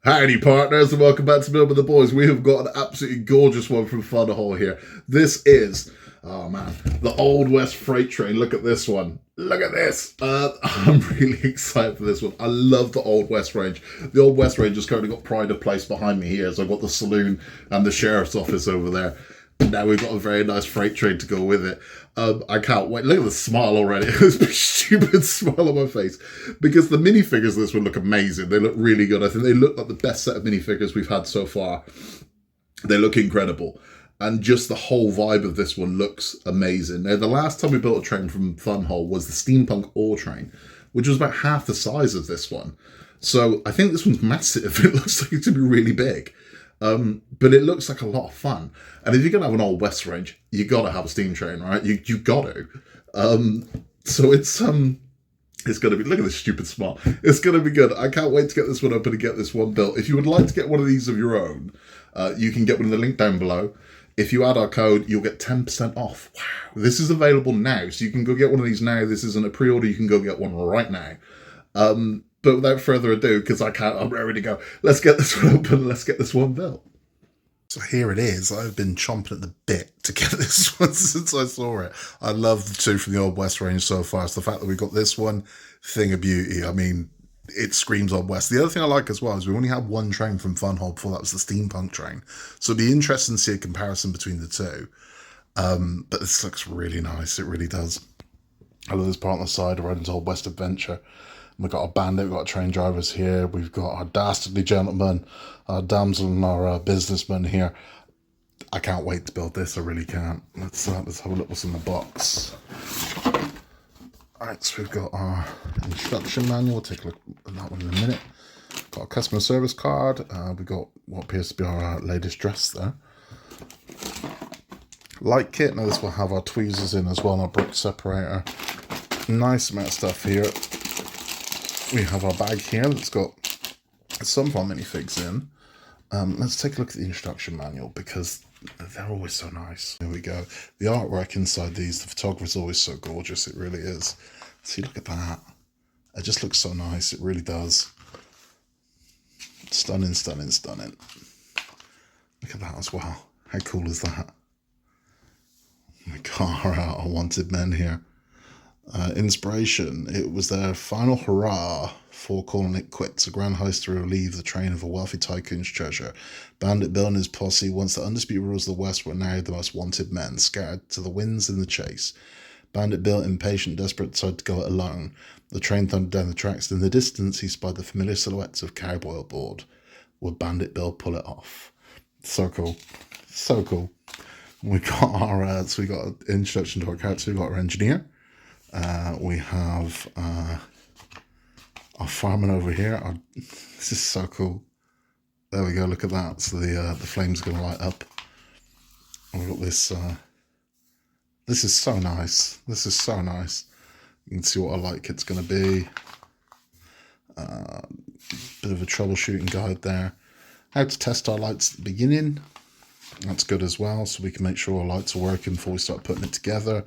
Howdy partners and welcome back to Build with the Boys. We have got an absolutely gorgeous one from Funwhole here. This is, oh man, the Old West Freight Train. Look at this one. Look at this. I'm really excited for this one. I love the Old West range. The Old West range has currently got pride of place behind me here. So I've got the saloon and the sheriff's office over there. Now we've got a very nice freight train to go with it. I can't wait. Look at the smile already. This stupid smile on my face. Because the minifigures of this one look amazing. They look really good. I think they look like the best set of minifigures we've had so far. They look incredible. And just the whole vibe of this one looks amazing. Now, the last time we built a train from Funwhole was the Steampunk Ore Train, which was about half the size of this one. So I think this one's massive. It looks like it's going to be really big. But it looks like a lot of fun. And if you're going to have an Old West range, you got to have a steam train, right? You got to. So it's going to be, look at this stupid smile. It's going to be good. I can't wait to get this one open and get this one built. If you would like to get one of these of your own, you can get one in the link down below. If you add our code, you'll get 10% off. Wow. This is available now. So you can go get one of these now. This isn't a pre-order. You can go get one right now. But without further ado, because I'm ready to go, let's get this one open, let's get this one built. So here it is. I've been chomping at the bit to get this one since I saw it. I love the two from the Old West range so far. So the fact that we've got this one, thing of beauty. I mean, it screams Old West. The other thing I like as well is we only had one train from Funwhole before. That was the Steampunk train. So it'd be interesting to see a comparison between the two. But this looks really nice. It really does. I love this part on the side, right into Old West Adventure. We've got our bandit, we've got our train drivers here, we've got our dastardly gentleman, our damsel and our businessman here. I can't wait to build this, I really can't. Let's have a look what's in the box. Alright, so we've got our instruction manual, we'll take a look at that one in a minute. Got a customer service card, we've got what appears to be our latest dress there. Light kit, now this will have our tweezers in as well, and our brick separator. Nice amount of stuff here. We have our bag here that's got some of our minifigs in. Let's take a look at the instruction manual because they're always so nice. Here we go. The artwork inside these, the photography is always so gorgeous. It really is. See, look at that. It just looks so nice. It really does. Stunning, stunning, stunning. Look at that as well. How cool is that? We got our wanted men here. Inspiration. It was their final hurrah for calling it quits. A grand heist to relieve the train of a wealthy tycoon's treasure. Bandit Bill and his posse, once the undisputed rulers of the West, were now the most wanted men, scattered to the winds in the chase. Bandit Bill, impatient, desperate, decided to go it alone. The train thundered down the tracks. In the distance, he spied the familiar silhouettes of cowboy aboard. Would Bandit Bill pull it off? So cool. So cool. We got our, so we got an introduction to our character. We got our engineer. We have our fireman over here. This is so cool. There we go. Look at that. So the flames are going to light up. And we've got this. This is so nice. This is so nice. You can see what our light kit's going to be. Bit of a troubleshooting guide there. How to test our lights at the beginning. That's good as well. So we can make sure our lights are working before we start putting it together.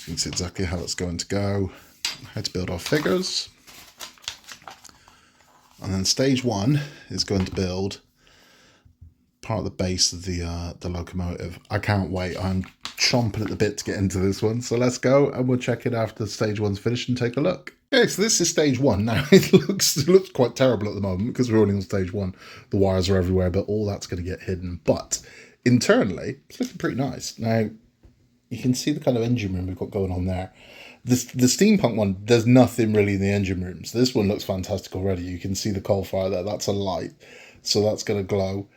You can see exactly how it's going to go, how to build our figures. And then stage one is going to build part of the base of the locomotive. I can't wait. I'm chomping at the bit to get into this one. So let's go and we'll check it after stage one's finished and take a look. Okay, so this is stage one. Now it looks quite terrible at the moment because we're only on stage one. The wires are everywhere, but all that's going to get hidden. But internally, it's looking pretty nice. Now, you can see the kind of engine room we've got going on there. The steampunk one, there's nothing really in the engine rooms. This one looks fantastic already. You can see the coal fire there. That's a light. So that's going to glow.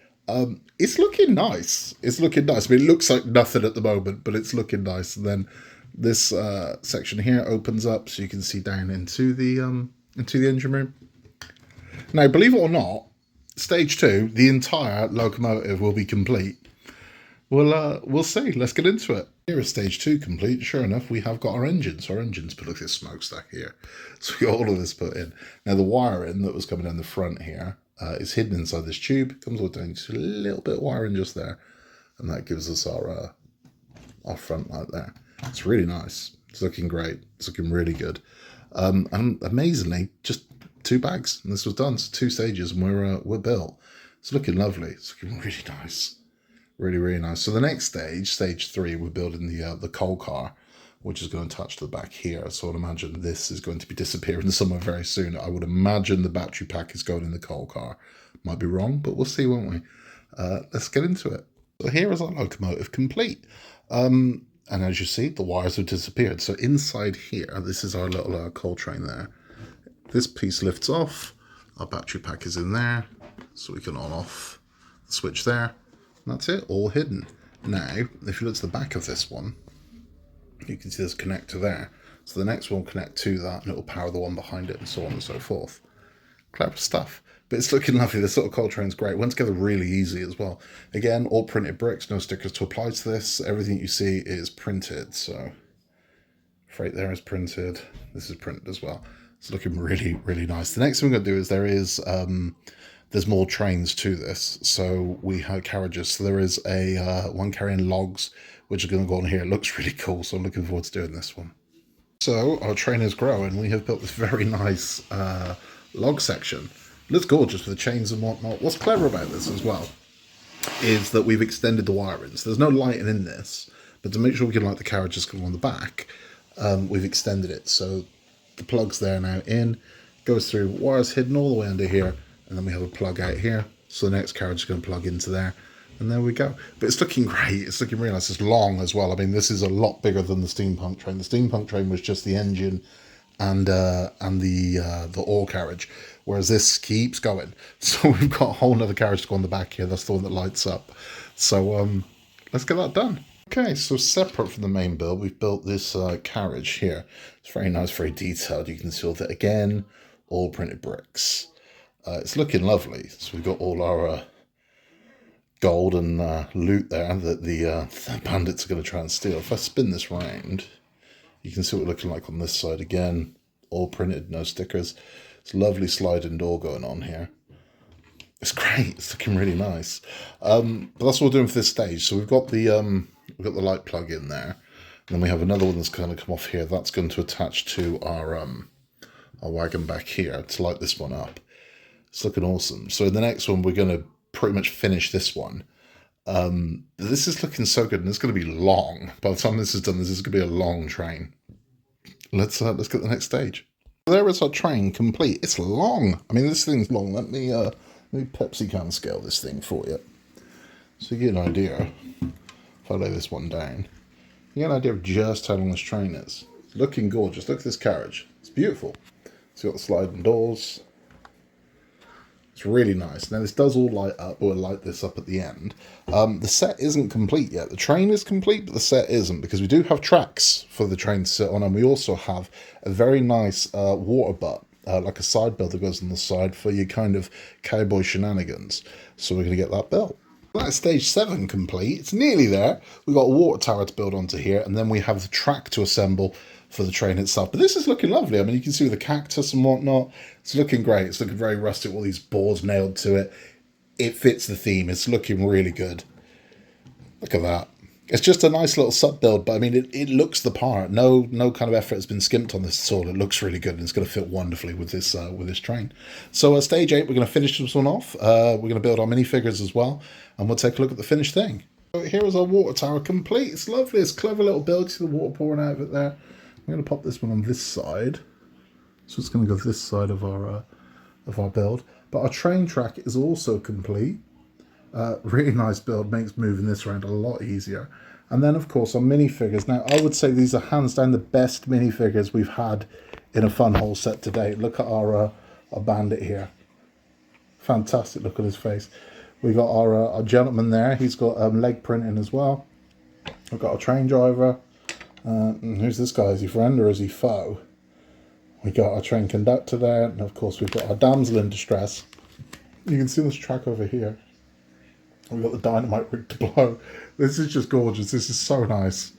It's looking nice. It's looking nice. I mean, it looks like nothing at the moment, but it's looking nice. And then this section here opens up so you can see down into the engine room. Now, believe it or not, stage two, the entire locomotive will be complete. We'll see. Let's get into it. Here is stage two complete. Sure enough, we have got our engines. Our engines, but look at this smokestack here. So we got all of this put in. Now the wiring that was coming down the front here is hidden inside this tube. Comes all down to a little bit of wiring just there, and that gives us our front light there. It's really nice. It's looking great. It's looking really good. And amazingly, just 2 bags, and this was done. So 2 stages, and we're built. It's looking lovely. It's looking really nice. Really, really nice. So the next stage, stage 3, we're building the coal car, which is going to touch the back here. So I'd imagine this is going to be disappearing somewhere very soon. I would imagine the battery pack is going in the coal car. Might be wrong, but we'll see, won't we? Let's get into it. So here is our locomotive complete. And as you see, the wires have disappeared. So inside here, this is our little coal train there. This piece lifts off. Our battery pack is in there. So we can on off the switch there. And that's it, all hidden. Now, if you look to the back of this one, you can see there's a connector there. So the next one will connect to that, and it will power the one behind it, and so on and so forth. Clever stuff. But it's looking lovely. This sort of coal train's great. Went together really easy as well. Again, all printed bricks, no stickers to apply to this. Everything you see is printed. So freight there is printed. This is printed as well. It's looking really, really nice. The next thing we're going to do is there's more trains to this. So we have carriages. So there is a one carrying logs, which is going to go on here. It looks really cool. So I'm looking forward to doing this one. So our train is growing. We have built this very nice log section. It looks gorgeous with the chains and whatnot. What's clever about this as well is that we've extended the wiring. So there's no lighting in this, but to make sure we can light the carriages come on the back, we've extended it. So the plug's there now in, goes through, wires hidden all the way under here, and then we have a plug out here. So the next carriage is going to plug into there, and there we go. But it's looking great. It's looking really nice. It's long as well. I mean, this is a lot bigger than the steampunk train. The steampunk train was just the engine and the ore carriage, whereas this keeps going. So we've got a whole nother carriage to go on the back here. That's the one that lights up. So let's get that done. Okay, so separate from the main build, we've built this carriage here. It's very nice, very detailed. You can see all that again, all printed bricks. It's looking lovely. So we've got all our gold and loot there that the bandits are going to try and steal. If I spin this round, you can see what we're looking like on this side again. All printed, no stickers. It's a lovely sliding door going on here. It's great. It's looking really nice. But that's what we're doing for this stage. So we've got the light plug in there. And then we have another one that's going to come off here. That's going to attach to our wagon back here to light this one up. It's looking awesome. So in the next one, we're going to pretty much finish this one. This is looking so good, and it's going to be long. By the time this is done, this is going to be a long train. Let's get the next stage. There is our train complete. It's long. I mean, this thing's long. Let me Pepsi can scale this thing for you, so you get an idea. If I lay this one down, you get an idea of just how long this train is. It's looking gorgeous. Look at this carriage. It's beautiful. It's got the sliding doors. It's really nice. Now this does all light up. We'll light this up at the end. The set isn't complete yet. The train is complete, but the set isn't, because we do have tracks for the train to sit on, and we also have a very nice water butt, like a side build that goes on the side for your kind of cowboy shenanigans. So we're going to get that built. That's stage 7 complete. It's nearly there. We've got a water tower to build onto here, and then we have the track to assemble for the train itself. But this is looking lovely. I mean, you can see the cactus and whatnot. It's looking great. It's looking very rustic, all these boards nailed to it. It fits the theme. It's looking really good. Look at that. It's just a nice little sub build, but I mean, it looks the part. No kind of effort has been skimped on this at all. It looks really good, and it's going to fit wonderfully with this train. So stage 8, we're going to finish this one off. We're going to build our minifigures as well, and we'll take a look at the finished thing. So here is our water tower complete. It's lovely. It's a clever little build. See the water pouring out of it there. I'm going to pop this one on this side. So it's going to go this side of our build. But our train track is also complete. Really nice build. Makes moving this around a lot easier. And then, of course, our minifigures. Now, I would say these are hands down the best minifigures we've had in a Funwhole set to date. Look at our bandit here. Fantastic look at his face. We got our gentleman there. He's got leg printing as well. We've got our train driver. Who's this guy? Is he friend or is he foe? We got our train conductor there, and of course we've got our damsel in distress. You can see this track over here. We've got the dynamite rig to blow. This is just gorgeous. This is so nice.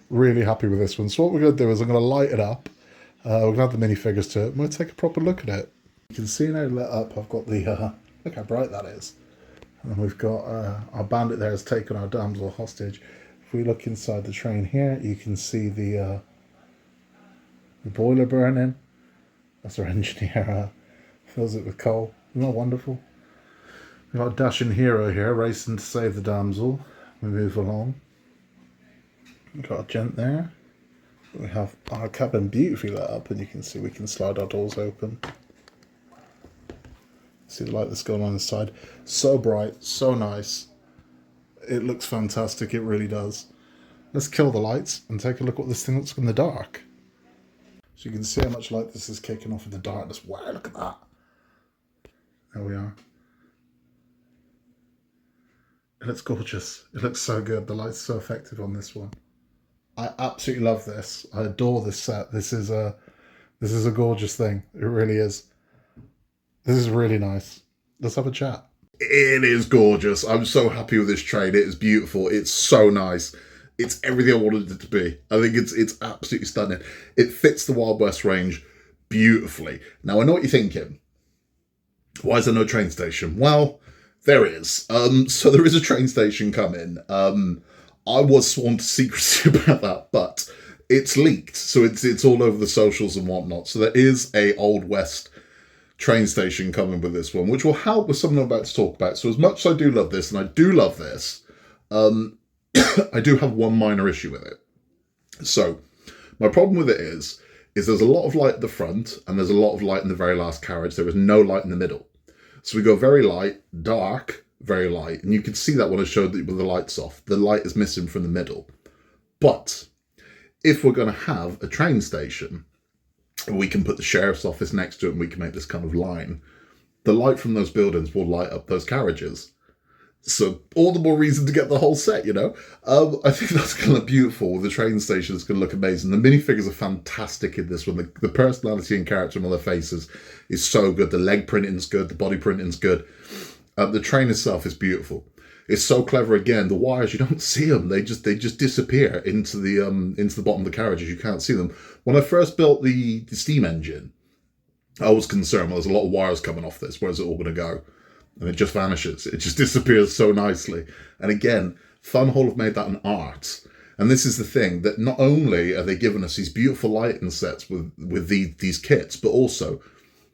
Really happy with this one. So what we're going to do is I'm going to light it up. We're going to add the minifigures to it, and we'll take a proper look at it. You can see now lit up. I've got the look how bright that is. And we've got our bandit there has taken our damsel hostage. If we look inside the train here, you can see the boiler burning. That's our engineer Fills it with coal. Isn't that wonderful? We've got a dashing hero here racing to save the damsel. We move along. We've got a gent there. We have our cabin beautifully lit up, and you can see we can slide our doors open. See the light that's going on inside. So bright, so nice. It looks fantastic, it really does. Let's kill the lights and take a look at what this thing looks like in the dark. So you can see how much light this is kicking off in the darkness. Wow, look at that. There we are. It looks gorgeous. It looks so good. The light's so effective on this one. I absolutely love this. I adore this set. This is a gorgeous thing. It really is. This is really nice. Let's have a chat. It is gorgeous. I'm so happy with this train. It is beautiful. It's so nice. It's everything I wanted it to be. I think it's absolutely stunning. It fits the Wild West range beautifully. Now, I know what you're thinking. Why is there no train station? Well, there is. So there is a train station coming. I was sworn to secrecy about that, but it's leaked. So it's all over the socials and whatnot. So there is a Old West train station coming with this one, which will help with something I'm about to talk about. So as much as I do love this, and I do love this, I do have one minor issue with it. So my problem with it is there's a lot of light at the front and there's a lot of light in the very last carriage. There is no light in the middle. So we go very light, dark, very light. And you can see that when I showed that with the lights off. The light is missing from the middle. But if we're going to have a train station, we can put the sheriff's office next to it and we can make this kind of line. The light from those buildings will light up those carriages. So all the more reason to get the whole set, you know. I think that's going to look beautiful. The train station is going to look amazing. The minifigures are fantastic in this one. The personality and character on their faces is so good. The leg printing's good. The body printing's good. The train itself is beautiful. It's so clever. Again, the wires, you don't see them. They just disappear into the bottom of the carriages. You can't see them. When I first built the steam engine, I was concerned. Well, there's a lot of wires coming off this. Where's it all going to go? And it just vanishes. It just disappears so nicely. And again, Funwhole have made that an art. And this is the thing, that not only are they giving us these beautiful lighting sets with these kits, but also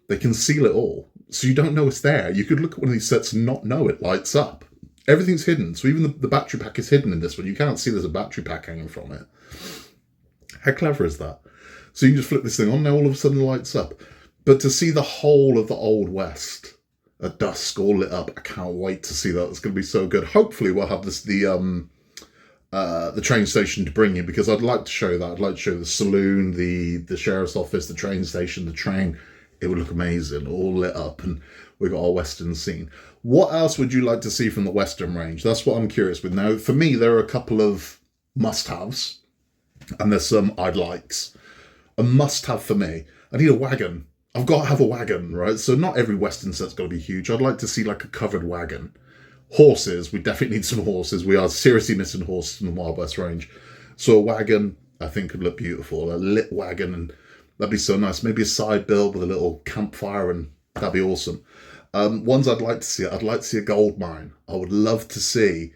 they conceal it all. So you don't know it's there. You could look at one of these sets and not know it lights up. Everything's hidden. So even the battery pack is hidden in this one. You can't see there's a battery pack hanging from it. How clever is that? So you can just flip this thing on, now all of a sudden it lights up. But to see the whole of the Old West at dusk all lit up, I can't wait to see that. It's going to be so good. Hopefully we'll have the train station to bring you, because I'd like to show that. I'd like to show the saloon, the sheriff's office, the train station, the train. It would look amazing, all lit up, and we've got our Western scene. What else would you like to see from the Western range? That's what I'm curious with. Now, for me, there are a couple of must-haves, and there's some I'd likes. A must-have for me, I need a wagon. I've got to have a wagon, right? So not every Western set's got to be huge. I'd like to see like a covered wagon. Horses, we definitely need some horses. We are seriously missing horses in the Wild West range. So a wagon, I think, could look beautiful. A lit wagon, and that'd be so nice. Maybe a side build with a little campfire, and that'd be awesome. Ones I'd like to see, I'd like to see a gold mine. I would love to see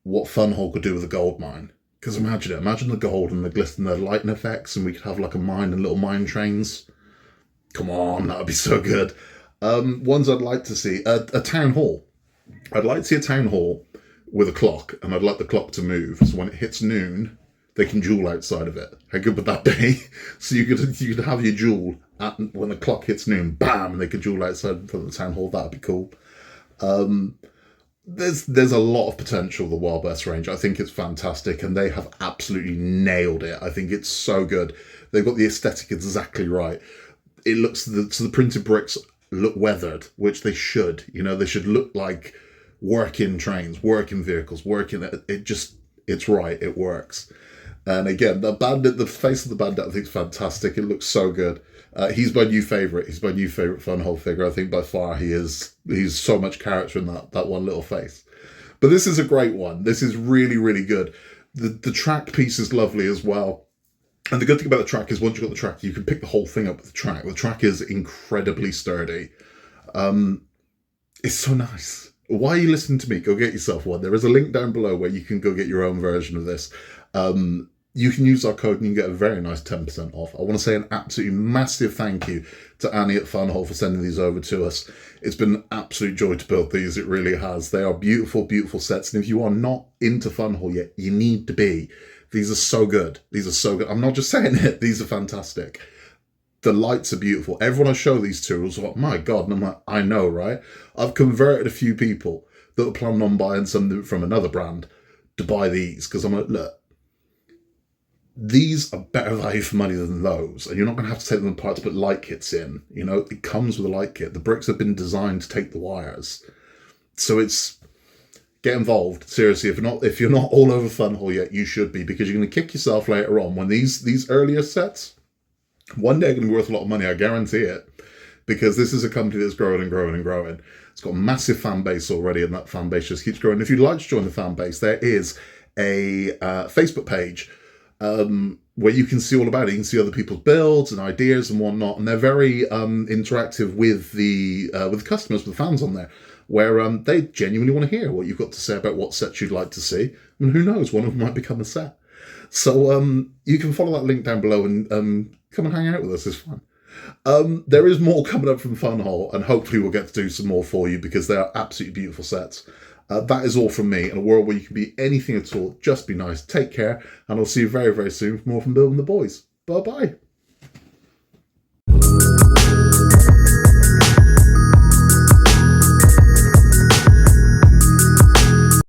what Funwhole could do with a gold mine. Because imagine it. Imagine the gold and the glisten, the lighting effects, and we could have like a mine and little mine trains. Come on, that would be so good. Ones I'd like to see, a town hall. I'd like to see a town hall with a clock, and I'd like the clock to move. So when it hits noon, they can jewel outside of it. How good would that be? So you could have your jewel when the clock hits noon, bam, and they could jewel outside in front of the town hall. That'd be cool. There's a lot of potential, the Wild West range. I think it's fantastic, and they have absolutely nailed it. I think it's so good. They've got the aesthetic exactly right. It looks, so the printed bricks look weathered, which they should. You know, they should look like working trains, working vehicles, it's right, it works. And again, the face of the bandit, I think is fantastic. It looks so good. He's my new favourite. He's my new favourite Funwhole figure. I think by far he's so much character in that one little face. But this is a great one. This is really, really good. The track piece is lovely as well. And the good thing about the track is once you've got the track, you can pick the whole thing up with the track. The track is incredibly sturdy. It's so nice. Why are you listening to me? Go get yourself one. There is a link down below where you can go get your own version of this. you can use our code and you can get a very nice 10% off. I want to say an absolutely massive thank you to Annie at Funwhole for sending these over to us. It's been an absolute joy to build these. It really has. They are beautiful, beautiful sets. And if you are not into Funwhole yet, you need to be. These are so good. These are so good. I'm not just saying it. These are fantastic. The lights are beautiful. Everyone I show these to is like, my God. And I'm like, I know, right? I've converted a few people that were planning on buying something from another brand to buy these. Because I'm like, look, these are better value for money than those, and you're not going to have to take them apart to put light kits in. You know, it comes with a light kit. The bricks have been designed to take the wires, so it's get involved. Seriously, if you're not all over Funwhole yet, you should be, because you're going to kick yourself later on when these earlier sets one day are going to be worth a lot of money. I guarantee it, because this is a company that's growing and growing and growing. It's got a massive fan base already, and that fan base just keeps growing. If you'd like to join the fan base, there is a Facebook page where you can see all about it. You can see other people's builds and ideas and whatnot, and they're very interactive with the customers, with the fans on there, where they genuinely want to hear what you've got to say about what sets you'd like to see, and who knows, one of them might become a set. So you can follow that link down below and come and hang out with us. It's fun. There is more coming up from Funwhole, and hopefully we'll get to do some more for you, because they are absolutely beautiful sets. That is all from me. In a world where you can be anything at all, just be nice. Take care, and I'll see you very, very soon for more from Building the Boys. Bye-bye.